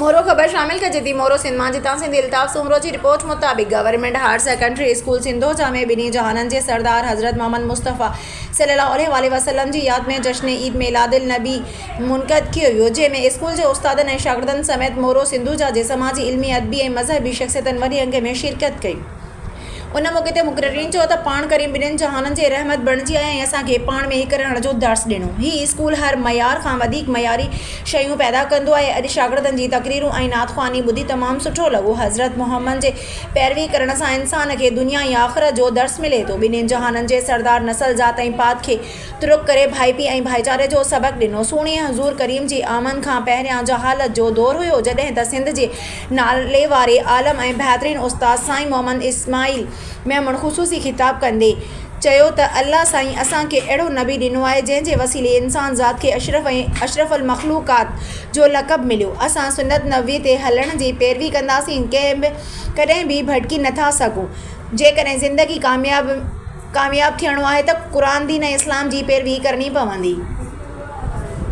मोरो ख़बर शामिल कजे मोरो सिंध मां जितां सिंध इल्ताफ़ सुमरो की रिपोर्ट मुताबिक गवर्नमेंट हायर सेकेंडरी स्कूल सिंधोजा में बिनी जहानन के सरदार हज़रत मोहम्मद मुस्तफ़ा सल्लल्लाहु अलैहि वसल्लम की याद में जश्न ईद मिलादुल नबी मुनक़द कियो वियो, जंहिंमें स्कूल के उस्तादनि ऐं शागिर्दनि समेत मोरो सिंधोजा के समाजी इल्मी अदबी ऐं मज़हबी शख़्सियतनि वॾी अंग में शिरकत कई। उन मौके ते मुक़र्रिरीन चयो त पाण करीम बिन्हिनि जहाननि जे रहमत बणिजी आया ऐं असांखे पाण में हिक रहण जो दर्स ॾिनो। ही स्कूल हर मयार खां वधीक मयारी शयूं पैदा कंदो आहे। अॼु शागिर्दनि जी तक़रीरूं ऐं नात ख़्वानी ॿुधी तमामु सुठो लॻो। हज़रत मोहम्मद जे पैरवी करण सां इंसान खे दुनिया ऐं आख़िरत जो दर्स मिले थो। ॿिन्हिनि जहाननि जे सरदार नसल ज़ात ऐं पात खे तुरुक करे भाईपी ऐं भाईचारे जो सबक़ ॾिनो। सुहिणी हज़ूर करीम जी आमद खां पहिरियां जहालत जो दौर हुयो, जॾहिं त सिंध जे नाले वारे आलम ऐं बहितरीन उस्ताद साईं मोहम्मद इस्माइल मेमन ख़ुसूसी ख़िताब कंदे चयो त अल्लाह साईं असांखे अहिड़ो नबी ॾिनो आहे जंहिंजे वसीले इंसान ज़ात खे अशरफुल मख़लूक़ात जो लक़ब मिलियो। असां सुन्नत नबवी ते हलण जी पैरवी कंदासीं, कॾहिं बि भटकी नथा सघूं। जेकॾहिं ज़िंदगी कामयाब थियणो आहे त क़ुरान दीन इस्लाम जी पैरवी करणी पवंदी।